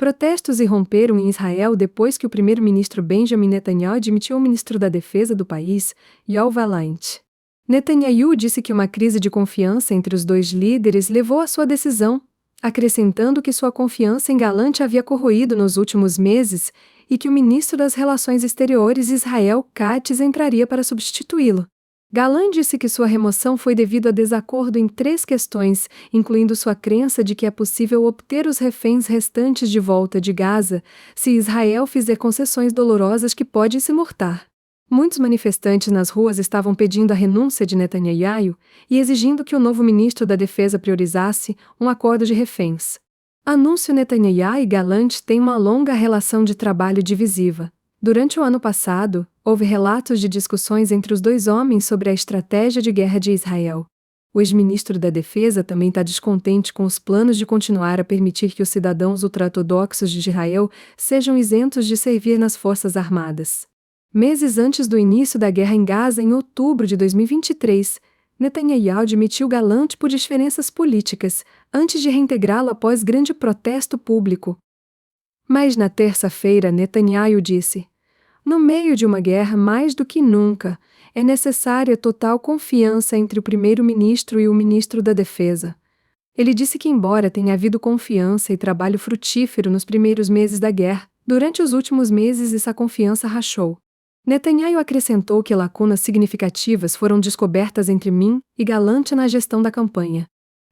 Protestos irromperam em Israel depois que o primeiro-ministro Benjamin Netanyahu admitiu ao ministro da Defesa do país, Yoav Gallant. Netanyahu disse que uma crise de confiança entre os dois líderes levou à sua decisão, acrescentando que sua confiança em Gallant havia corroído nos últimos meses e que o ministro das Relações Exteriores Israel Katz entraria para substituí-lo. Gallant disse que sua remoção foi devido a desacordo em 3 questões, incluindo sua crença de que é possível obter os reféns restantes de volta de Gaza se Israel fizer concessões dolorosas que podem se mortar. Muitos manifestantes nas ruas estavam pedindo a renúncia de Netanyahu e exigindo que o novo ministro da Defesa priorizasse um acordo de reféns. Anúncio: Netanyahu e Gallant têm uma longa relação de trabalho divisiva. Durante o ano passado, houve relatos de discussões entre os dois homens sobre a estratégia de guerra de Israel. O ex-ministro da Defesa também está descontente com os planos de continuar a permitir que os cidadãos ultra-ortodoxos de Israel sejam isentos de servir nas Forças Armadas. Meses antes do início da guerra em Gaza, em outubro de 2023, Netanyahu admitiu Gallant por diferenças políticas, antes de reintegrá-lo após grande protesto público. Mas na terça-feira, Netanyahu disse: "No meio de uma guerra, mais do que nunca, é necessária total confiança entre o primeiro-ministro e o ministro da Defesa." Ele disse que, embora tenha havido confiança e trabalho frutífero nos primeiros meses da guerra, durante os últimos meses essa confiança rachou. Netanyahu acrescentou que lacunas significativas foram descobertas entre mim e Gallant na gestão da campanha.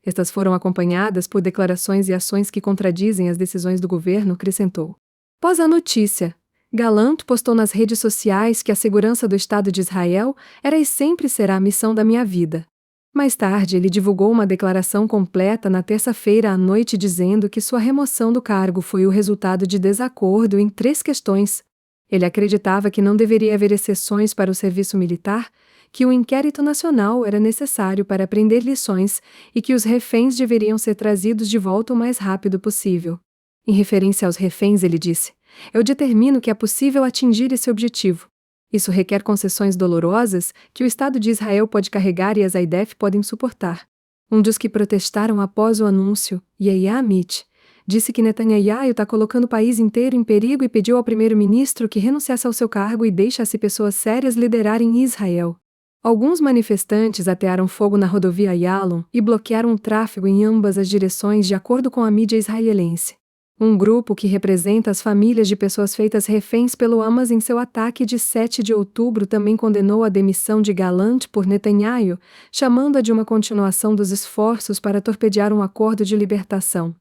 Estas foram acompanhadas por declarações e ações que contradizem as decisões do governo, acrescentou. Após a notícia, Gallant postou nas redes sociais que a segurança do Estado de Israel era e sempre será a missão da minha vida. Mais tarde, ele divulgou uma declaração completa na terça-feira à noite dizendo que sua remoção do cargo foi o resultado de desacordo em 3 questões. Ele acreditava que não deveria haver exceções para o serviço militar, que o inquérito nacional era necessário para aprender lições e que os reféns deveriam ser trazidos de volta o mais rápido possível. Em referência aos reféns, ele disse: "Eu determino que é possível atingir esse objetivo. Isso requer concessões dolorosas que o Estado de Israel pode carregar e as IDF podem suportar." Um dos que protestaram após o anúncio, Yair Amit, disse que Netanyahu está colocando o país inteiro em perigo e pediu ao primeiro-ministro que renunciasse ao seu cargo e deixasse pessoas sérias liderarem Israel. Alguns manifestantes atearam fogo na rodovia Ayalon e bloquearam o tráfego em ambas as direções, de acordo com a mídia israelense. Um grupo que representa as famílias de pessoas feitas reféns pelo Hamas em seu ataque de 7 de outubro também condenou a demissão de Gallant por Netanyahu, chamando-a de uma continuação dos esforços para torpedear um acordo de libertação.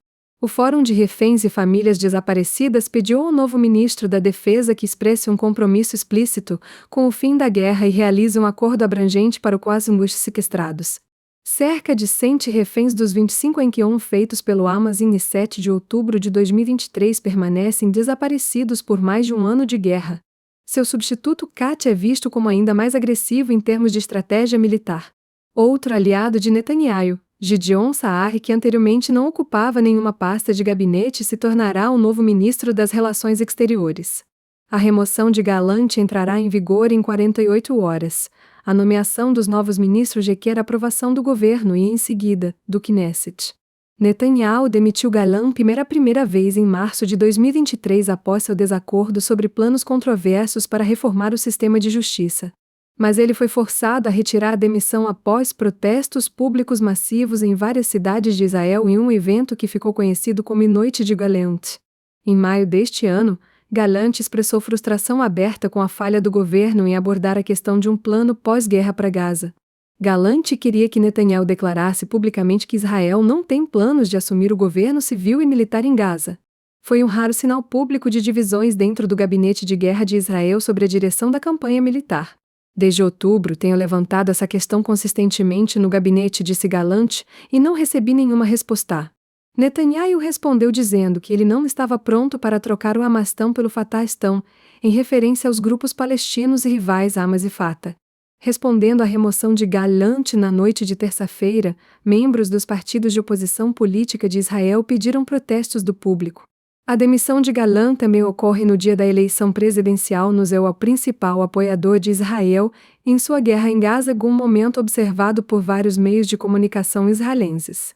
O Fórum de Reféns e Famílias Desaparecidas pediu ao novo ministro da Defesa que expresse um compromisso explícito com o fim da guerra e realize um acordo abrangente para os sequestrados. Cerca de 100 reféns dos 25 feitos pelo Hamas em 7 de outubro de 2023 permanecem desaparecidos por mais de um ano de guerra. Seu substituto Katz é visto como ainda mais agressivo em termos de estratégia militar. Outro aliado de Netanyahu, Gideon Saar, que anteriormente não ocupava nenhuma pasta de gabinete, se tornará o novo ministro das Relações Exteriores. A remoção de Gallant entrará em vigor em 48 horas. A nomeação dos novos ministros requer a aprovação do governo e, em seguida, do Knesset. Netanyahu demitiu Gallant pela primeira vez em março de 2023 após seu desacordo sobre planos controversos para reformar o sistema de justiça. Mas ele foi forçado a retirar a demissão após protestos públicos massivos em várias cidades de Israel em um evento que ficou conhecido como Noite de Gallant. Em maio deste ano, Gallant expressou frustração aberta com a falha do governo em abordar a questão de um plano pós-guerra para Gaza. Gallant queria que Netanyahu declarasse publicamente que Israel não tem planos de assumir o governo civil e militar em Gaza. Foi um raro sinal público de divisões dentro do gabinete de guerra de Israel sobre a direção da campanha militar. Desde outubro, tenho levantado essa questão consistentemente no gabinete, disse Gallant, e não recebi nenhuma resposta. Netanyahu respondeu dizendo que ele não estava pronto para trocar o Hamastão pelo Fatahistão, em referência aos grupos palestinos e rivais Hamas e Fatah. Respondendo à remoção de Gallant na noite de terça-feira, membros dos partidos de oposição política de Israel pediram protestos do público. A demissão de Gallant também ocorre no dia da eleição presidencial no Zéu, o principal apoiador de Israel em sua guerra em Gaza, um momento observado por vários meios de comunicação israelenses.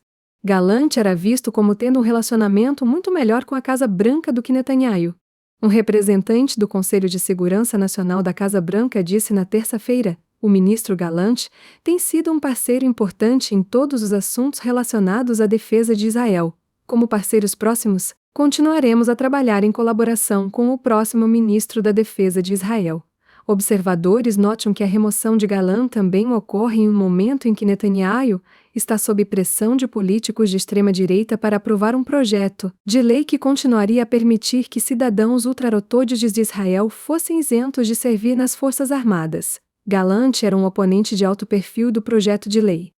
Gallant era visto como tendo um relacionamento muito melhor com a Casa Branca do que Netanyahu. Um representante do Conselho de Segurança Nacional da Casa Branca disse na terça-feira: o ministro Gallant tem sido um parceiro importante em todos os assuntos relacionados à defesa de Israel. Como parceiros próximos, continuaremos a trabalhar em colaboração com o próximo ministro da Defesa de Israel. Observadores notam que a remoção de Gallant também ocorre em um momento em que Netanyahu está sob pressão de políticos de extrema-direita para aprovar um projeto de lei que continuaria a permitir que cidadãos ultraortodoxos de Israel fossem isentos de servir nas Forças Armadas. Gallant era um oponente de alto perfil do projeto de lei.